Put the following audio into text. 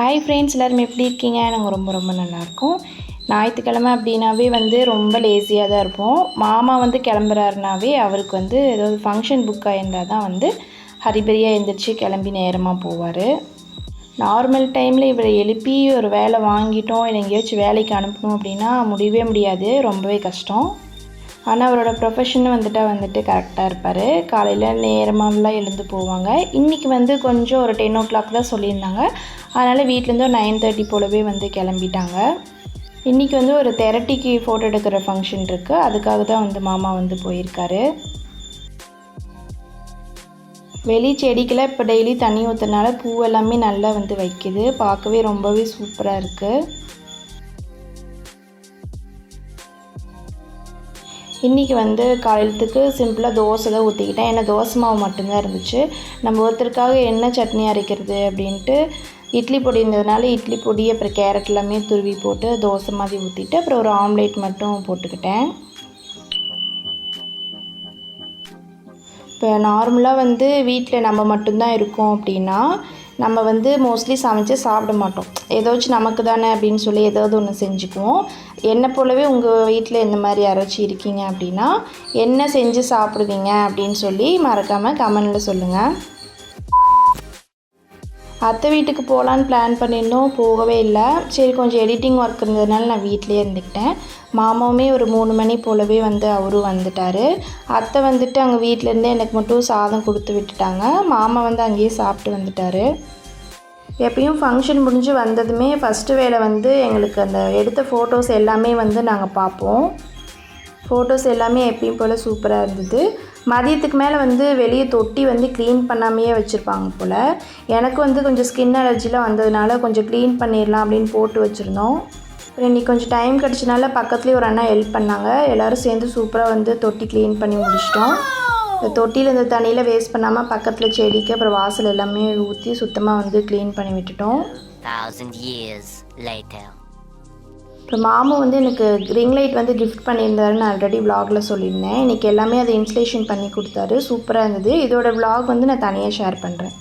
Hi friends, எல்லோரும் எப்படி இருக்கீங்க? நாங்கள் ரொம்ப ரொம்ப நல்லாயிருக்கோம். ஞாயிற்றுக்கிழமை அப்படின்னாவே ரொம்ப லேசியாக தான் இருப்போம். மாமா கிளம்புறாருனாவே அவருக்கு ஏதாவது ஃபங்க்ஷன் புக் ஆகியிருந்தால் தான் ஹரிபரியாக எழுந்திரிச்சு கிளம்பி நேரமாக போவார். நார்மல் டைமில் இவரை எழுப்பி ஒரு வேலை வாங்கிட்டோம், இல்லை எங்கேயாச்சும் வேலைக்கு அனுப்பணும் அப்படின்னா முடியவே முடியாது, ரொம்பவே கஷ்டம். ஆனால் அவரோட ப்ரொஃபஷன் கரெக்டாக இருப்பார். காலையில் நேரமாகலாம் எழுந்து போவாங்க. இன்றைக்கி கொஞ்சம் ஒரு 10 o'clock தான் சொல்லியிருந்தாங்க. அதனால் வீட்டிலேருந்து ஒரு 9:30 போலவே கிளம்பிட்டாங்க. இன்றைக்கி ஒரு தெரட்டிக்கு ஃபோட்டோ எடுக்கிற ஃபங்க்ஷன் இருக்குது, அதுக்காக தான் மாமா போயிருக்காரு. வெளி செடிக்கெல்லாம் இப்போ டெய்லி தண்ணி ஊற்றுறதுனால பூ எல்லாமே நல்லா வைக்குது. பார்க்கவே ரொம்பவே சூப்பராக இருக்குது. இன்றைக்கி காலையிலத்துக்கு சிம்பிளாக தோசை தான் ஊற்றிக்கிட்டேன். ஏன்னா தோசை மாவு மட்டும்தான் இருந்துச்சு. நம்ம ஒருத்தருக்காக என்ன சட்னி அரைக்கிறது அப்படின்ட்டு இட்லி பொடி இருந்ததுனால இட்லி பொடி அப்புறம் கேரட் எல்லாமே துருவி போட்டு தோசை மாதிரி ஊற்றிட்டு அப்புறம் ஒரு ஆம்லேட் மட்டும் போட்டுக்கிட்டேன். இப்போ நார்மலாக வீட்டில் நம்ம மட்டும்தான் இருக்கோம் அப்படின்னா நம்ம மோஸ்ட்லி சமைச்சு சாப்பிட மாட்டோம். ஏதாச்சும் நமக்கு தானே அப்படின்னு சொல்லி ஏதாவது ஒன்று செஞ்சுக்குவோம். என்னை போலவே உங்கள் வீட்டில் இந்த மாதிரி யாராச்சும் இருக்கீங்க அப்படின்னா என்ன செஞ்சு சாப்பிடுவீங்க அப்படின்னு சொல்லி மறக்காமல் கமெண்டில் சொல்லுங்கள். அத்தை வீட்டுக்கு போகலான்னு பிளான் பண்ணியிருந்தோம், போகவே இல்லை. சரி கொஞ்சம் எடிட்டிங் ஒர்க் இருந்ததுனால நான் வீட்டிலே இருந்துக்கிட்டேன். மாமாவுமே ஒரு 3 மணி போலவே அவரும் வந்துட்டார். அத்தை அங்கே வீட்டிலேருந்தே எனக்கு மட்டும் சாதம் கொடுத்து விட்டுட்டாங்க. மாமா அங்கேயே சாப்பிட்டு வந்துட்டார். எப்பயும் ஃபங்க்ஷன் முடிஞ்சு வந்ததுமே ஃபஸ்ட்டு வேலை எங்களுக்கு அந்த எடுத்த ஃபோட்டோஸ் எல்லாமே நாங்கள் பார்ப்போம். ஃபோட்டோஸ் எல்லாமே எப்பயும் போல் சூப்பராக இருந்தது. மதியத்துக்கு மேலே வெளியே தொட்டி க்ளீன் பண்ணாமையே வச்சுருப்பாங்க போல். எனக்கு கொஞ்சம் ஸ்கின் அலர்ஜிலாம் வந்ததுனால கொஞ்சம் க்ளீன் பண்ணிடலாம் அப்படின்னு போட்டு வச்சுருந்தோம். அப்புறம் இன்றைக்கி கொஞ்சம் டைம் கிடச்சனால பக்கத்துலேயே ஒரு அண்ணா ஹெல்ப் பண்ணாங்க. எல்லோரும் சேர்ந்து சூப்பராக தொட்டி க்ளீன் பண்ணி முடிச்சிட்டோம். இந்த தொட்டியில் இந்த தண்ணியில் வேஸ்ட் பண்ணாமல் பக்கத்தில் செடிக்கு அப்புறம் வாசல் எல்லாமே ஊற்றி சுத்தமாக க்ளீன் பண்ணி விட்டுட்டோம். இப்போ மாமா எனக்கு ரிங் லைட் கிஃப்ட் பண்ணியிருந்தாருன்னு ஆல்ரெடி விலாகில் சொல்லியிருந்தேன். இன்றைக்கி எல்லாமே அதை இன்ஸ்டலேஷன் பண்ணி கொடுத்தாரு, சூப்பராக இருந்தது. இதோட விலாக் நான் தனியாக ஷேர் பண்ணுறேன்.